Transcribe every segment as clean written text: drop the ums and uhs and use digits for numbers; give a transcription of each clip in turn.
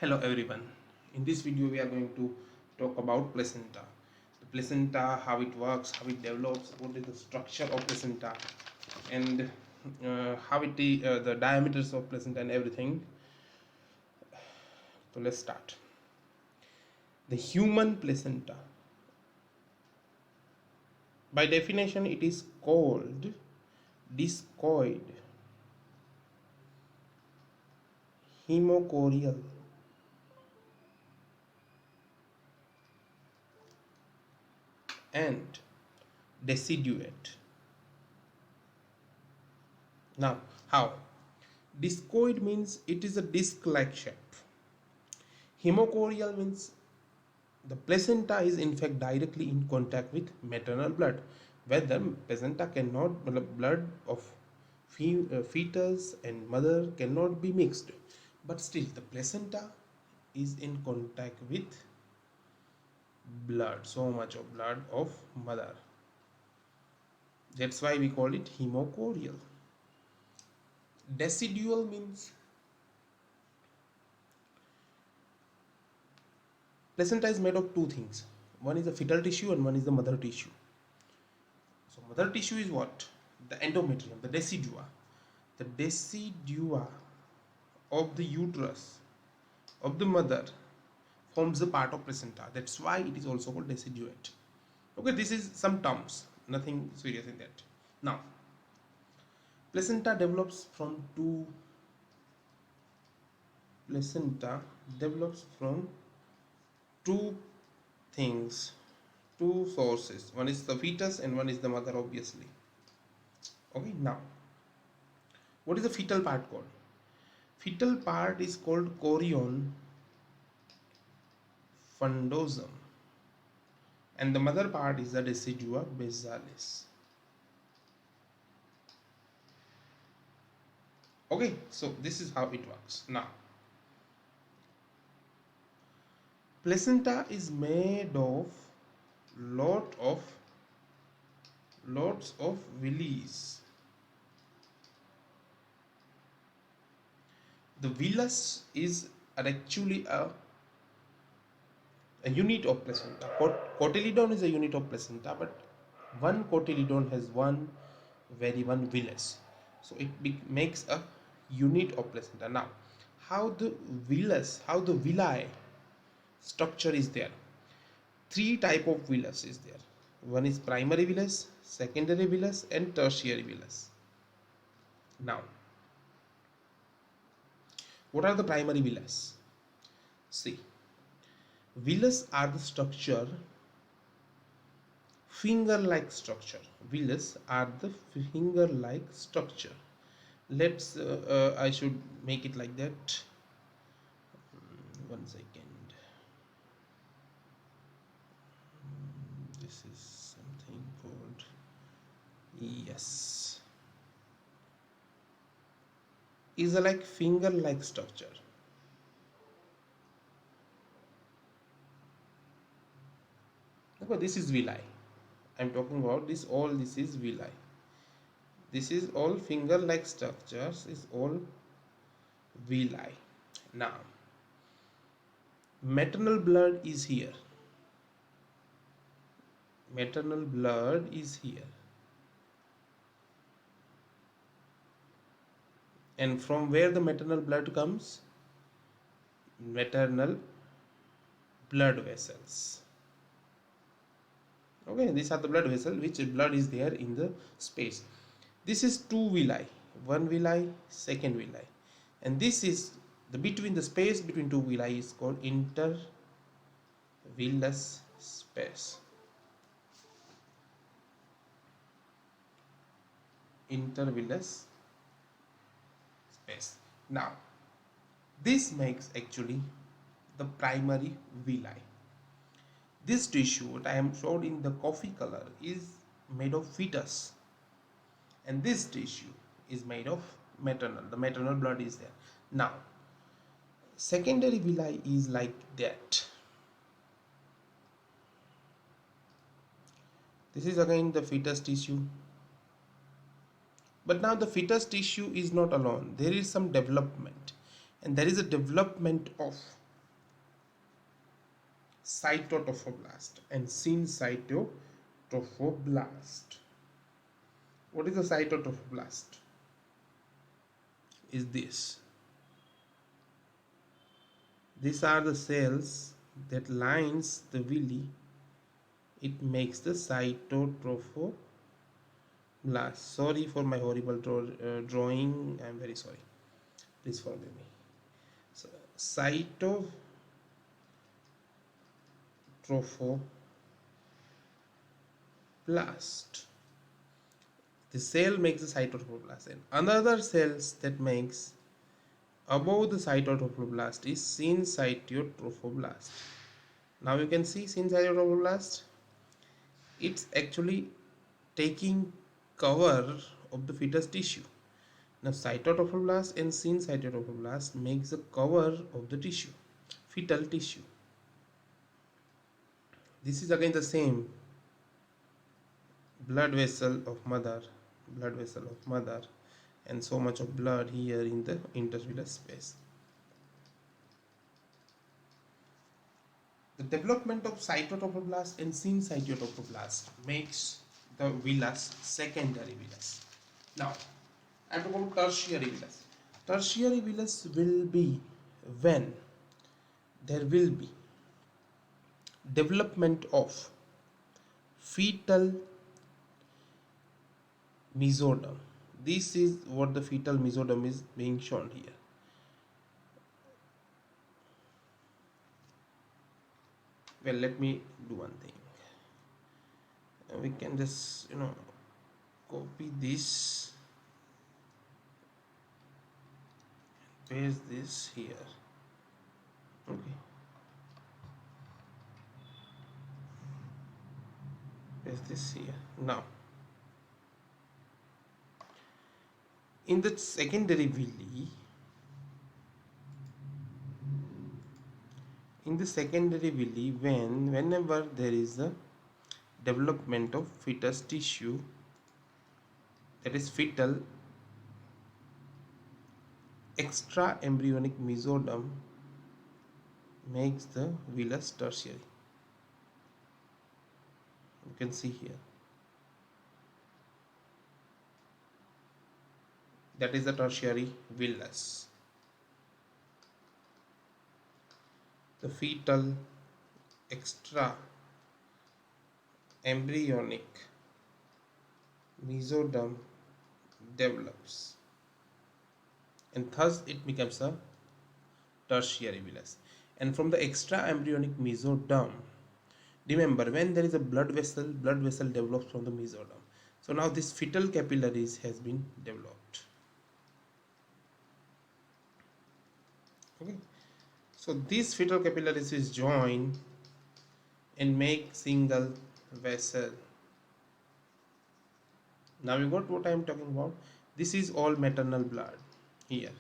Hello everyone. In this video we are going to talk about placenta. The placenta, how it works, how it develops, what is the structure of placenta, and how the diameters of placenta and everything. So let's start. The human placenta. By definition it is called discoid, hemochorial, and deciduate. Now, how? Discoid means it is a disc-like shape. Hemochorial means the placenta is in fact directly in contact with maternal blood. Whether placenta cannot, blood of fetus and mother cannot be mixed, but still the placenta is in contact with blood, so much of blood of mother. That's why we call it hemochorial. Decidual means placenta is made of two things. One is the fetal tissue and one is the mother tissue. So mother tissue is what? The endometrium, the decidua. The decidua of the uterus of the mother forms a part of placenta. That's why it is also called deciduate. Okay, this is some terms, nothing serious in that. Now, placenta develops from two things, two sources. One is the fetus and one is the mother, obviously. Okay, now what is the fetal part called? Fetal part is called chorion fundosum, and the mother part is the decidua basalis. Okay, so this is how it works. Now, placenta is made of lots of villis. The villus is actually a unit of placenta. Cotyledon is a unit of placenta, but one cotyledon has one villus, so it makes a unit of placenta. Now, how the villi structure is there? Three type of villus is there. One is primary villus, secondary villus, and tertiary villus. Now, what are the primary villus? See, villus are the structure, finger-like structure. Villus are the finger-like structure. Let's I should make it like that. One second. This is something called, yes, is a like finger-like structure. Okay, this is villi. I'm talking about this. All this is villi. This is all finger-like structures. Is all villi. Now, maternal blood is here. Maternal blood is here. And from where the maternal blood comes? Maternal blood vessels. Okay, these are the blood vessels, which blood is there in the space. This is two villi, one villi, second villi, and this is the space between two villi is called intervillus space. Intervillus space. Now, this makes actually the primary villi. This tissue, what I am showed in the coffee color, is made of fetus, and this tissue is made of maternal. The maternal blood is there. Now, secondary villi is like that. This is again the fetus tissue, but now the fetus tissue is not alone. There is some development, and there is a development of cytotrophoblast and syncytotrophoblast. What is a cytotrophoblast? Is this. These are the cells that lines the villi. It makes the cytotrophoblast. Sorry for my horrible drawing. I am very sorry. Please forgive me. So, cytotrophoblast. The cell makes the cytotrophoblast, and another cells that makes above the cytotrophoblast is syncytotrophoblast. Now you can see syncytotrophoblast. It's actually taking cover of the fetus tissue. Now cytotrophoblast and syncytotrophoblast makes the cover of the tissue, fetal tissue. This is again the same blood vessel of mother, and so much of blood here in the intervillous space. The development of cytotrophoblast and syncytotrophoblast makes the villus secondary villus. Now, I am talking about tertiary villus. Tertiary villus will be when there will be development of fetal mesoderm. This is what the fetal mesoderm is being shown here. Well, let me do one thing. We can just copy this, paste this here. Okay, paste this here. Now in the secondary villi, whenever there is a development of fetus tissue, that is fetal extra embryonic mesoderm makes the villus tertiary. You can see here. That is the tertiary villus. The fetal extra embryonic mesoderm develops, and thus it becomes a tertiary villus. And from the extra embryonic mesoderm, remember, when there is a blood vessel develops from the mesoderm. So now this fetal capillaries has been developed. Okay, so these fetal capillaries is joined and make single vessel. Now you got what I am talking about. This is all maternal blood here.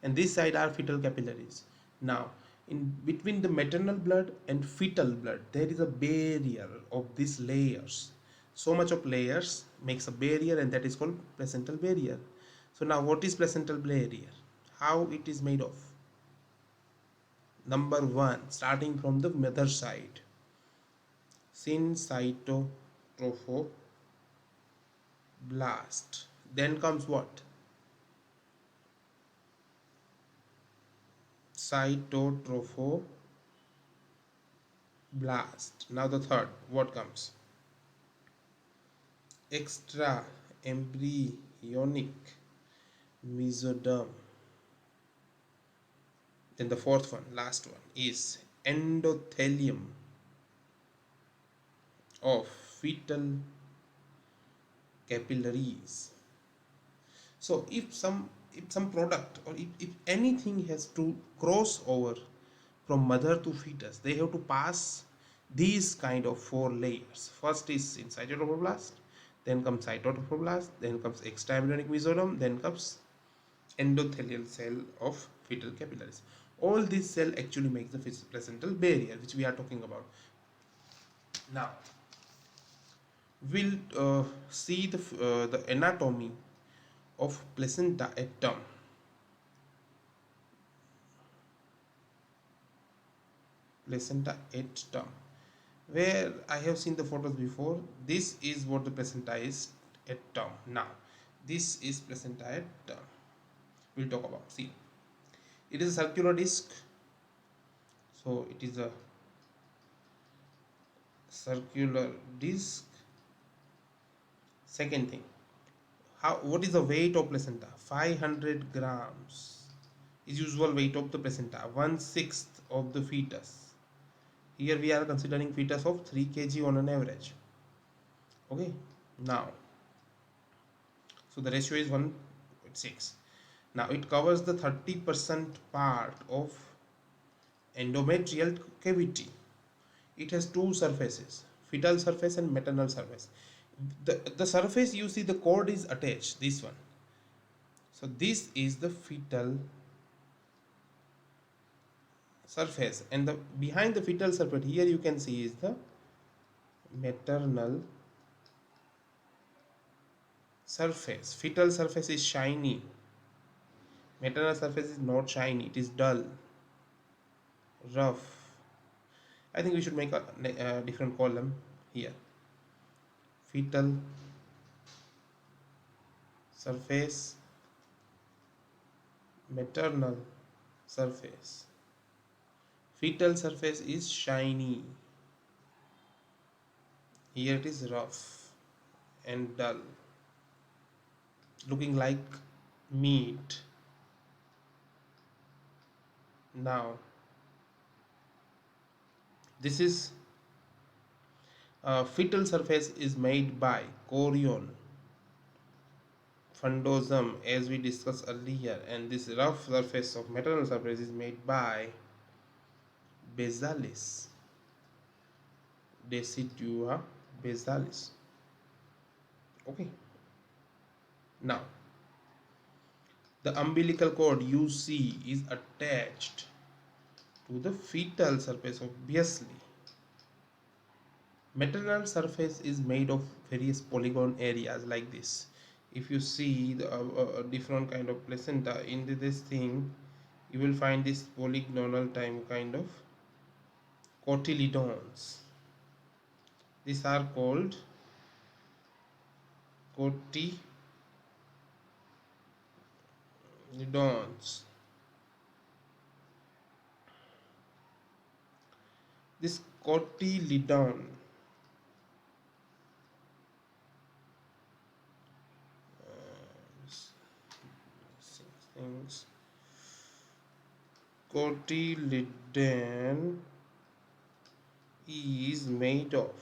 And this side are fetal capillaries. Now in between the maternal blood and fetal blood, there is a barrier of these layers. So much of layers makes a barrier, and that is called placental barrier. So now what is placental barrier? How it is made of? Number one, starting from the mother side, syncytotrophoblast. Then comes what? Cytotrophoblast. Now the third, what comes? Extra embryonic mesoderm. Then the fourth one, last one, is endothelium of fetal capillaries. So if some product, or if anything has to cross over from mother to fetus, they have to pass these kind of four layers. First is in cytotrophoblast, then comes cytotrophoblast, then comes extraembryonic mesoderm, then comes endothelial cell of fetal capillaries. All these cell actually makes the placental barrier, which we are talking about. Now we'll see the anatomy of placenta at term. placenta at term. Where I have seen the photos before, this is what the placenta is at term. Now this is placenta at term. We'll talk about. See, it is a circular disc, so it is a circular disc. Second thing, what is the weight of placenta? 500 grams is usual weight of the placenta, 1/6 of the fetus. Here we are considering fetus of 3 kg on an average. Okay, now, so the ratio is 1/6. Now it covers the 30% part of endometrial cavity. It has two surfaces, fetal surface and maternal surface. The surface, you see the cord is attached, this one. So this is the fetal surface, and the behind the fetal surface here you can see is the maternal surface. Fetal surface is shiny, maternal surface is not shiny, it is dull, rough. I think we should make a different column here. Fetal surface, maternal surface. Fetal surface is shiny, here it is rough and dull, looking like meat. Now this is fetal surface is made by chorion, fundosum, as we discussed earlier, and this rough surface of maternal surface is made by basalis, decidua basalis. Okay, now the umbilical cord you see is attached to the fetal surface, obviously. Maternal surface is made of various polygon areas like this. If you see the different kind of placenta in this thing, you will find this polygonal type kind of cotyledons. These are called cotyledons. This cotyledon things, cotyledon is made of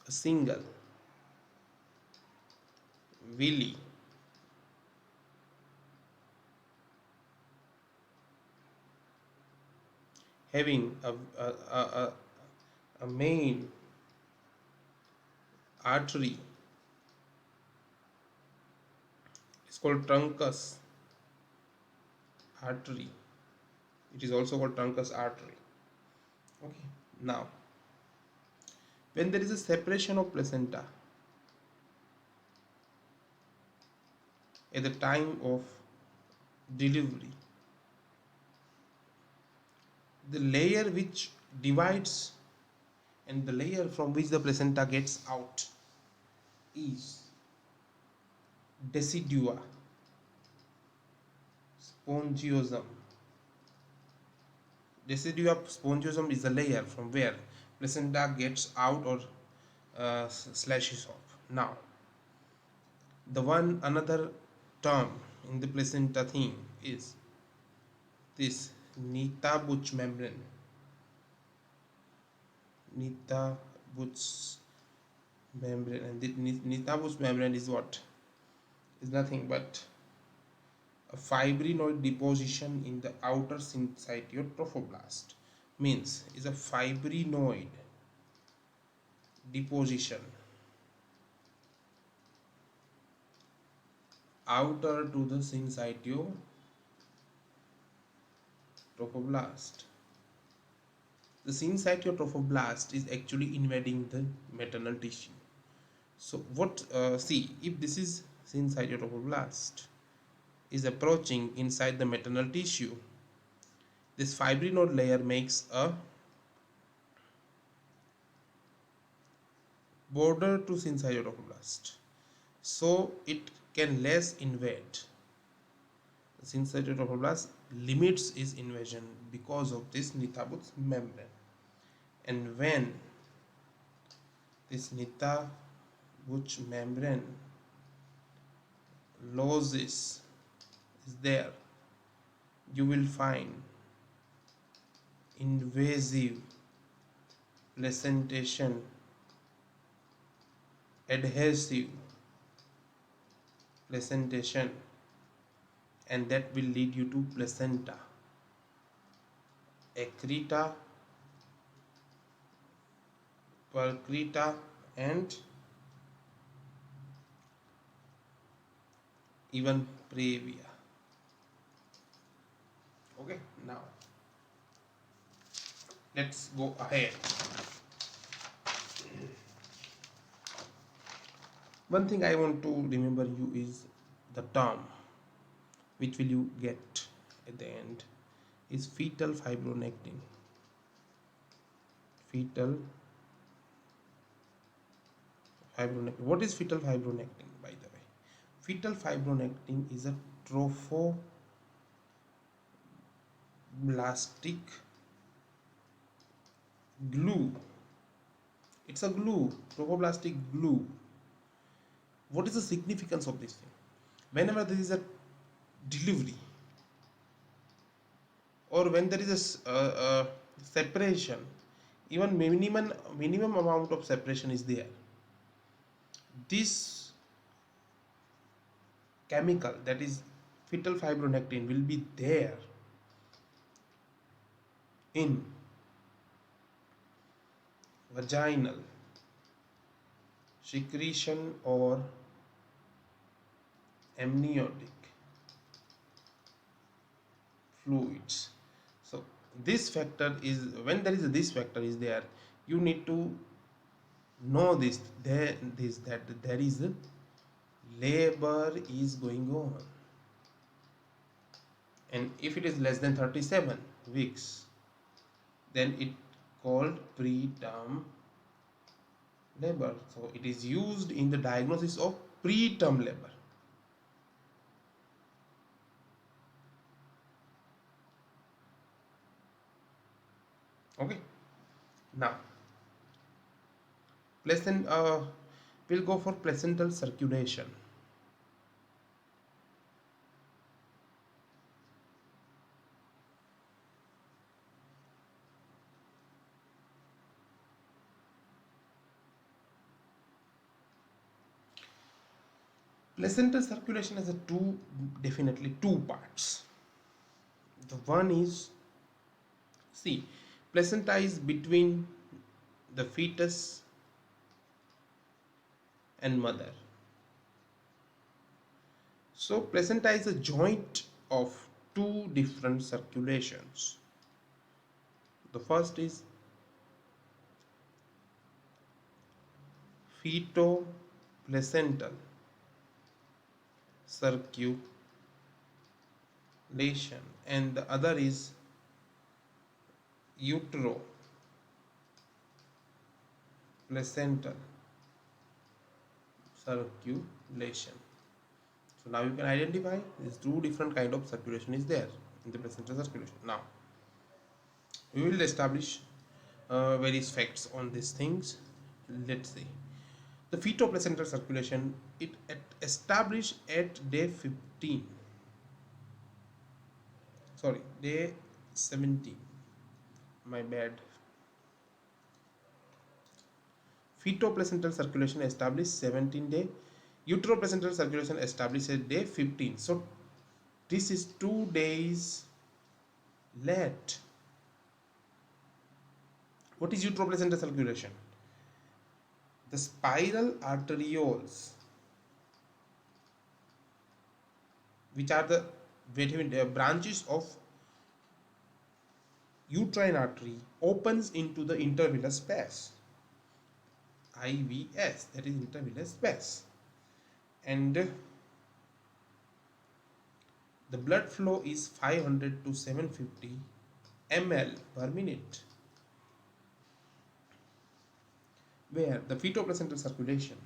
a single villi having a main artery. It's called truncus artery. It is also called truncus artery. Okay, now when there is a separation of placenta at the time of delivery, the layer which divides and the layer from which the placenta gets out is decidua spongiosum. Decidua spongiosum is the layer from where placenta gets out or slashes off. Now, the another term in the placenta thing is this Nita-Buch membrane. Nita-Buch membrane, and the Nita-Buch membrane is what? Is nothing but a fibrinoid deposition in the outer syncytiotrophoblast. Means is a fibrinoid deposition outer to the syncytiotrophoblast. The syncytiotrophoblast is actually invading the maternal tissue. So what, see, if this is syncytiotrophoblast, is approaching inside the maternal tissue. This fibrinode layer makes a border to syncytioblast, so it can less invade. The syncytioblast limits its invasion because of this Nithabut's membrane. And when this Nithabut's membrane loses is there, you will find invasive placentation, adhesive placentation, and that will lead you to placenta, accreta, percreta, and even previa. Okay, now let's go ahead. One thing I want to remember you is the term which will you get at the end is fetal fibronectin. Fetal fibronectin. What is fetal fibronectin, by the way? Fetal fibronectin is a trophoblastic glue. It's a glue, trophoblastic glue. What is the significance of this thing? Whenever there is a delivery or when there is a separation, even minimum amount of separation is there, this chemical, that is fetal fibronectin, will be there in vaginal secretion or amniotic fluids. So this factor is, when there is this factor is there, you need to know that there is a labor is going on, and if it is less than 37 weeks, then it called preterm labor. So it is used in the diagnosis of preterm labor. Okay, now we'll go for placental circulation. Placental circulation has definitely two parts. The one is, see, placenta is between the fetus and mother. So placenta is a joint of two different circulations. The first is feto-placental circulation, and the other is utero-placental circulation. So now you can identify these two different kind of circulation is there in the placental circulation. Now we will establish various facts on these things. Let's see. The feto-placental circulation, it established at day 15. Sorry, day 17. My bad. Feto-placental circulation established 17 day. Utero-placental circulation established at day 15. So this is 2 days late. What is utero-placental circulation? The spiral arterioles, which are the branches of uterine artery, opens into the intervillous space, IVS, that is intervillous space, and The blood flow is 500 to 750 ml per minute, where the fetoplacental circulation,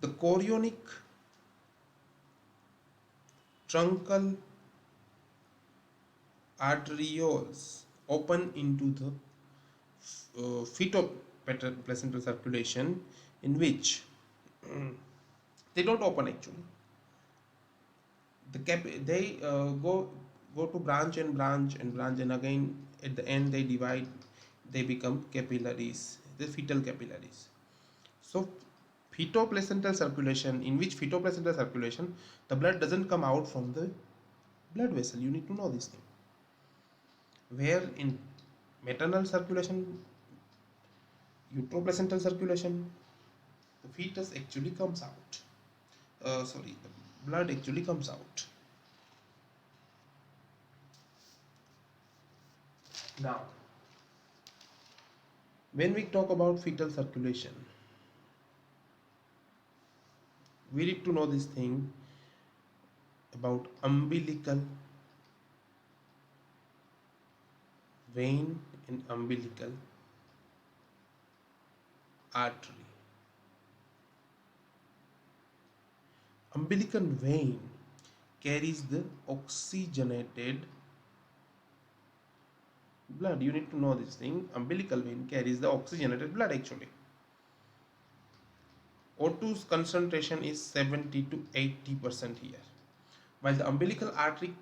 the chorionic truncal arterioles open into the fetoplacental circulation, in which they don't open actually. They go to branch and branch and branch, and again at the end they divide. They become capillaries, the fetal capillaries. So fetoplacental circulation, in which fetoplacental circulation, the blood doesn't come out from the blood vessel. You need to know this thing. Where in maternal circulation, uteroplacental circulation, the fetus actually comes out. The blood actually comes out. Now, when we talk about fetal circulation, we need to know this thing about umbilical vein and umbilical artery. Umbilical vein carries the oxygenated blood. You need to know this thing. Umbilical vein carries the oxygenated blood actually. O2's concentration is 70 to 80% here, while the umbilical artery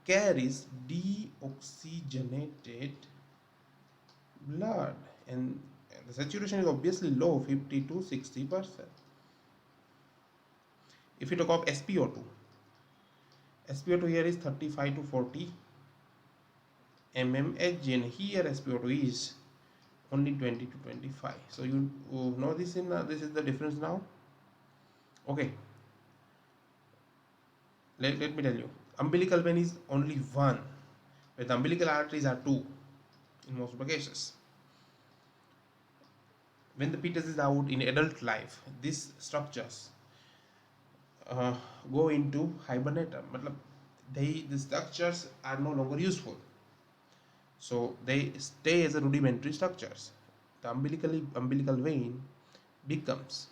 carries deoxygenated blood, and the saturation is obviously low, 50 to 60%. If you talk of SpO2 here is 35 to 40 mmHg, and here SpO2 is only 20 to 25. So you know this this is the difference now. Okay, let me tell you, umbilical vein is only one, but the umbilical arteries are two in most of the cases. When the fetus is out in adult life, these structures go into hibernatum. The structures are no longer useful, so they stay as a rudimentary structures. The umbilical vein becomes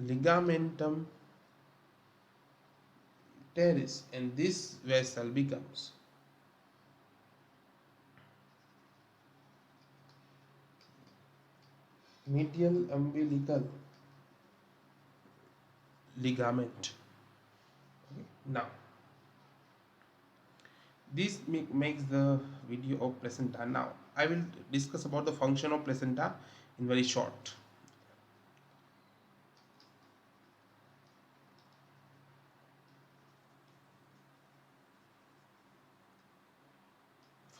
ligamentum teres, and this vessel becomes medial umbilical ligament. Okay. Now, this makes the video of placenta. Now I will discuss about the function of placenta in very short.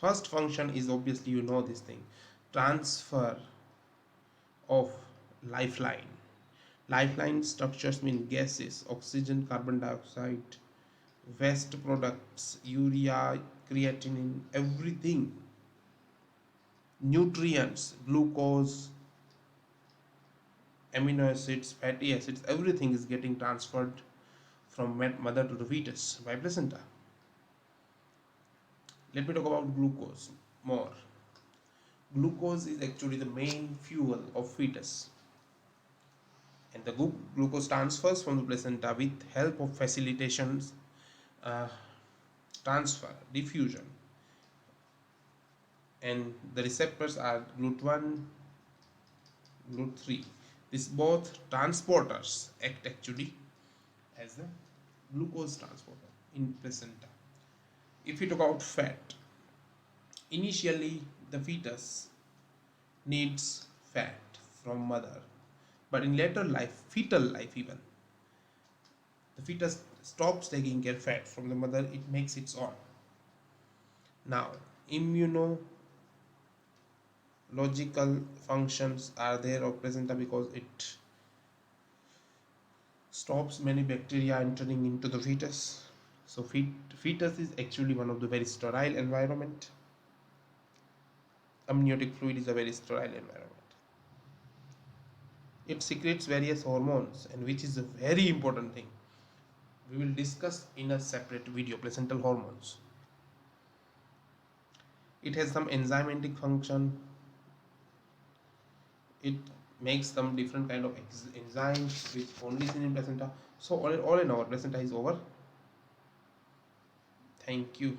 First function is obviously, you know this thing, transfer of lifeline. Lifeline structures mean gases, oxygen, carbon dioxide, waste products, urea, creatinine, everything, nutrients, glucose, amino acids, fatty acids, everything is getting transferred from mother to the fetus by placenta. Let me talk about glucose more. Glucose is actually the main fuel of fetus, and the glucose transfers from the placenta with help of facilitations, transfer, diffusion, and the receptors are GLUT1, GLUT3. These both transporters act actually as the glucose transporter in placenta. If you talk about fat, initially the fetus needs fat from mother, but in later life, fetal life even, the fetus stops taking care fat from the mother, it makes its own. Now, immunological functions are there of placenta because it stops many bacteria entering into the fetus. So fetus is actually one of the very sterile environment. amniotic fluid is a very sterile environment. It secretes various hormones, and which is a very important thing. We will discuss in a separate video, placental hormones. It has some enzymatic function. It makes some different kind of enzymes which only seen in placenta. So all in all, placenta is over. Thank you.